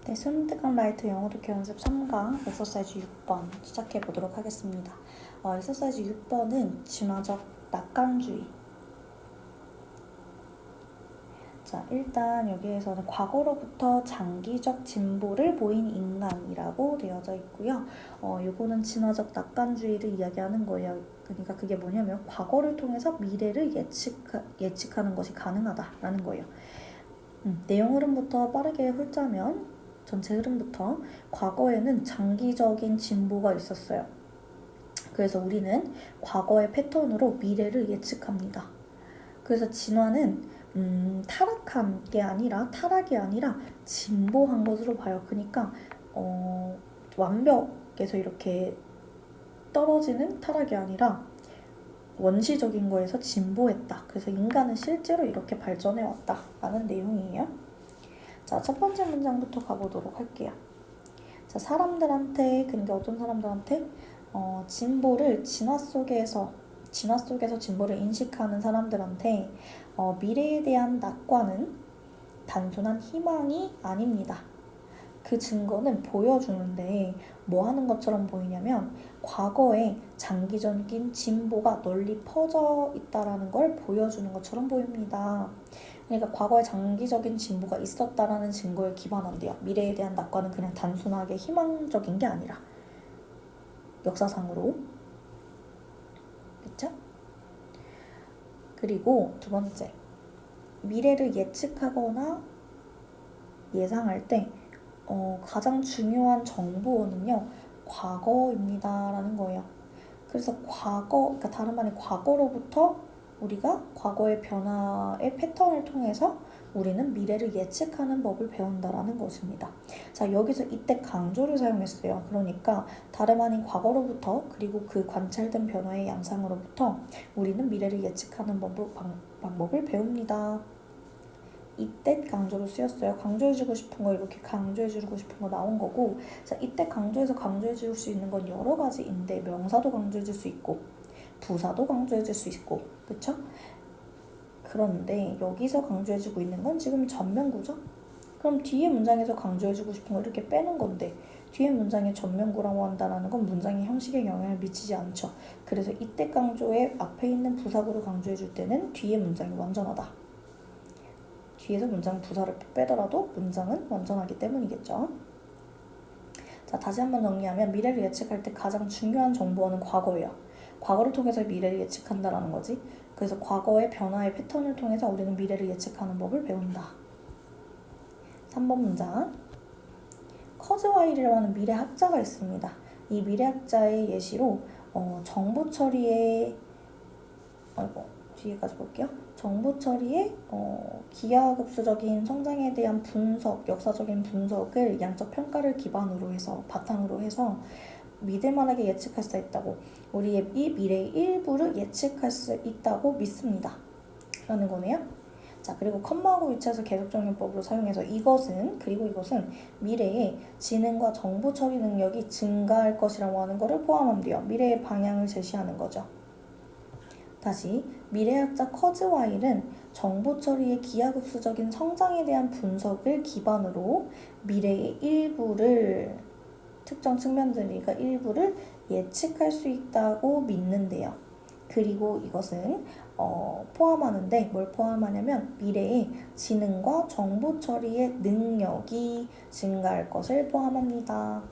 네, 수능특강 라이트 영어 독해 연습 3강 엑서사이즈 6번 시작해 보도록 하겠습니다. 엑서사이즈 6번은 진화적 낙관주의. 자, 일단 여기에서는 과거로부터 장기적 진보를 보인 인간이라고 되어져 있고요. 요거는 진화적 낙관주의를 이야기하는 거예요. 그러니까 그게 뭐냐면 과거를 통해서 미래를 예측하는 것이 가능하다라는 거예요. 내용 흐름부터 빠르게 훑자면 전체 흐름부터 과거에는 장기적인 진보가 있었어요. 그래서 우리는 과거의 패턴으로 미래를 예측합니다. 그래서 진화는 타락이 아니라 진보한 것으로 봐요. 그러니까 완벽에서 이렇게 떨어지는 타락이 아니라 원시적인 거에서 진보했다. 그래서 인간은 실제로 이렇게 발전해 왔다라는 내용이에요. 자, 첫 번째 문장부터 가보도록 할게요. 자, 사람들한테, 그러니까 어떤 사람들한테 진화 속에서 진보를 인식하는 사람들한테 미래에 대한 낙관은 단순한 희망이 아닙니다. 그 증거는 보여주는데 뭐 하는 것처럼 보이냐면 과거에 장기적인 진보가 널리 퍼져 있다라는 걸 보여주는 것처럼 보입니다. 그러니까 과거에 장기적인 진보가 있었다라는 증거에 기반한대요. 미래에 대한 낙관은 그냥 단순하게 희망적인 게 아니라 역사상으로. 그렇죠? 그리고 두 번째, 미래를 예측하거나 예상할 때 가장 중요한 정보는요, 과거입니다라는 거예요. 그래서 그러니까 다른 말이 과거로부터 우리가 과거의 변화의 패턴을 통해서 우리는 미래를 예측하는 법을 배운다라는 것입니다. 자, 여기서 이때 강조를 사용했어요. 그러니까 다름 아닌 과거로부터 그리고 그 관찰된 변화의 양상으로부터 우리는 미래를 예측하는 방법을 배웁니다. 이때 강조로 쓰였어요. 강조해주고 싶은 거 이렇게 강조해주고 싶은 거 나온 거고, 자, 이때 강조해줄 수 있는 건 여러 가지인데 명사도 강조해줄 수 있고 부사도 강조해줄 수 있고, 그쵸? 그런데 여기서 강조해주고 있는 건 지금 전면구죠? 그럼 뒤에 문장에서 강조해주고 싶은 거 이렇게 빼는 건데 뒤에 문장에 전면구라고 한다는 건 문장의 형식에 영향을 미치지 않죠. 그래서 이때 강조에 앞에 있는 부사구를 강조해줄 때는 뒤에 문장이 완전하다. 뒤에서 문장 부사를 빼더라도 문장은 완전하기 때문이겠죠. 자, 다시 한번 정리하면 미래를 예측할 때 가장 중요한 정보는 과거예요. 과거를 통해서 미래를 예측한다라는 거지. 그래서 과거의 변화의 패턴을 통해서 우리는 미래를 예측하는 법을 배운다. 3번 문장. 커즈와일이라고 하는 미래학자가 있습니다. 이 미래학자의 예시로 정보 처리의 뒤에까지 볼게요. 정보 처리의 기하급수적인 성장에 대한 분석, 역사적인 분석을 양적 평가를 바탕으로 해서 믿을만하게 예측할 수 있다고, 우리의 이 미래의 일부를 예측할 수 있다고 믿습니다 라는 거네요. 자, 그리고 컴마하고 위치해서 계속정리법으로 사용해서 이것은 미래에 지능과 정보 처리 능력이 증가할 것이라고 하는 것을 포함한대요. 미래의 방향을 제시하는 거죠. 다시, 미래학자 커즈와일은 정보 처리의 기하급수적인 성장에 대한 분석을 기반으로 미래의 일부를, 특정 측면들이니까 일부를 예측할 수 있다고 믿는데요. 그리고 이것은 포함하는데 뭘 포함하냐면 미래의 지능과 정보 처리의 능력이 증가할 것을 포함합니다.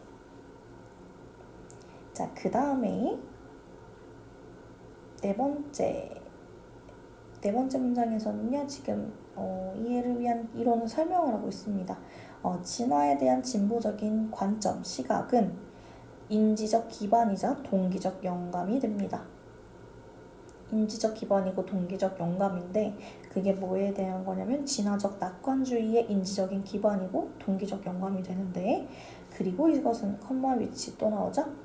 자, 그 다음에 네 번째 문장에서는요, 지금 이해를 위한 이론을 설명을 하고 있습니다. 진화에 대한 진보적인 관점, 시각은 인지적 기반이자 동기적 영감이 됩니다. 인지적 기반이고 동기적 영감인데 그게 뭐에 대한 거냐면 진화적 낙관주의의 인지적인 기반이고 동기적 영감이 되는데, 그리고 이것은 컴마 위치 또 나오죠?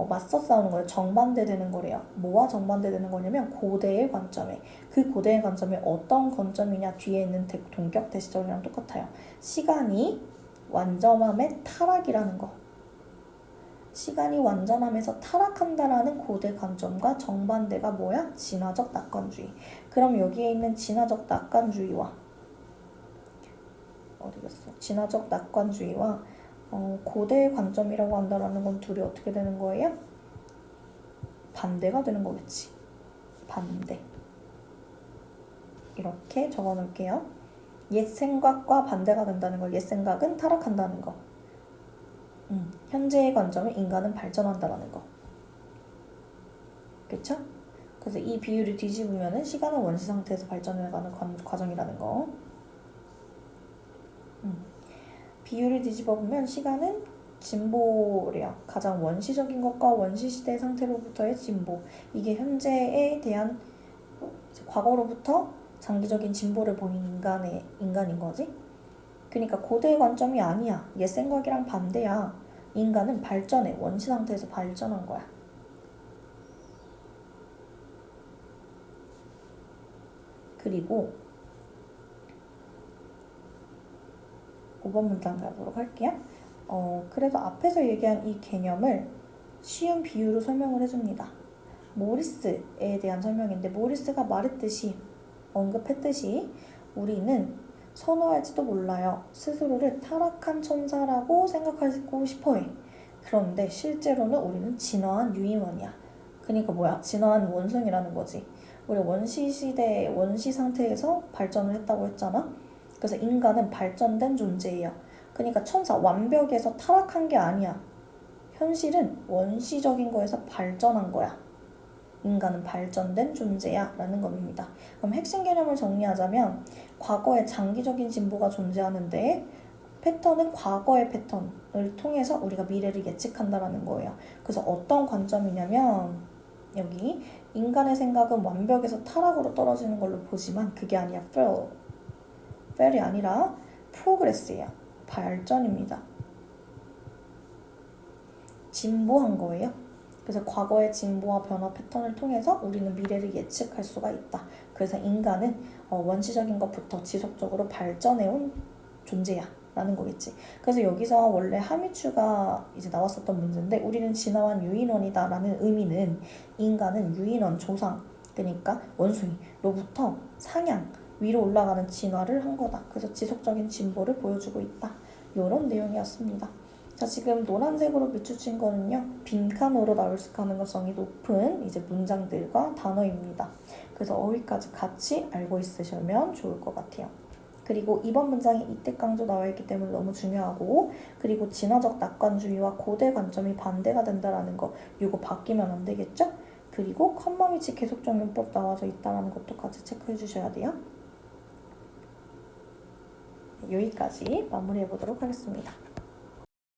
맞서 싸우는 거예요. 정반대되는 거래요. 뭐와 정반대되는 거냐면 고대의 관점에. 그 고대의 관점이 어떤 관점이냐, 뒤에 있는 동격 대시절이랑 똑같아요. 시간이 완전함의 타락이라는 거. 시간이 완전함에서 타락한다라는 고대 관점과 정반대가 뭐야? 진화적 낙관주의. 그럼 여기에 있는 진화적 낙관주의와 어디겠어? 진화적 낙관주의와 고대의 관점이라고 한다라는 건 둘이 어떻게 되는 거예요? 반대가 되는 거겠지. 반대. 이렇게 적어 놓을게요. 옛 생각과 반대가 된다는 거. 옛 생각은 타락한다는 거. 현재의 관점은 인간은 발전한다라는 거. 그쵸? 그래서 이 비율을 뒤집으면 시간은 원시 상태에서 발전해가는 과정이라는 거. 비율을 뒤집어 보면 시간은 진보래요. 가장 원시적인 것과 원시 시대 상태로부터의 진보. 이게 현재에 대한 과거로부터 장기적인 진보를 보인 인간인 거지. 그러니까 고대의 관점이 아니야. 옛 생각이랑 반대야. 인간은 발전해. 원시 상태에서 발전한 거야. 그리고 5번 문장 가보도록 할게요. 그래서 앞에서 얘기한 이 개념을 쉬운 비유로 설명을 해줍니다. 모리스에 대한 설명인데 모리스가 언급했듯이 우리는 선호할지도 몰라요. 스스로를 타락한 천사라고 생각하고 싶어해. 그런데 실제로는 우리는 진화한 유인원이야. 그러니까 뭐야? 진화한 원숭이라는 거지. 우리 원시시대 원시 상태에서 발전을 했다고 했잖아. 그래서 인간은 발전된 존재예요. 그러니까 천사 완벽에서 타락한 게 아니야. 현실은 원시적인 거에서 발전한 거야. 인간은 발전된 존재야 라는 겁니다. 그럼 핵심 개념을 정리하자면 과거에 장기적인 진보가 존재하는데 패턴은 과거의 패턴을 통해서 우리가 미래를 예측한다라는 거예요. 그래서 어떤 관점이냐면 여기 인간의 생각은 완벽에서 타락으로 떨어지는 걸로 보지만 그게 아니야. fail이 아니라 progress예요. 발전입니다. 진보한 거예요. 그래서 과거의 진보와 변화 패턴을 통해서 우리는 미래를 예측할 수가 있다. 그래서 인간은 원시적인 것부터 지속적으로 발전해온 존재야 라는 거겠지. 그래서 여기서 원래 하미추가 이제 나왔었던 문제인데 우리는 진화한 유인원이다 라는 의미는 인간은 유인원 조상 그러니까 원숭이로부터 상향 위로 올라가는 진화를 한 거다. 그래서 지속적인 진보를 보여주고 있다. 이런 내용이었습니다. 자, 지금 노란색으로 비추진 거는요. 빈칸으로 나올 가능성이 높은 이제 문장들과 단어입니다. 그래서 어휘까지 같이 알고 있으시면 좋을 것 같아요. 그리고 이번 문장에 이때 강조 나와 있기 때문에 너무 중요하고 그리고 진화적 낙관주의와 고대 관점이 반대가 된다라는 거 이거 바뀌면 안 되겠죠? 그리고 컴마 위치 계속적 용법 나와져 있다는 것도 같이 체크해 주셔야 돼요. 여기까지 마무리해 보도록 하겠습니다.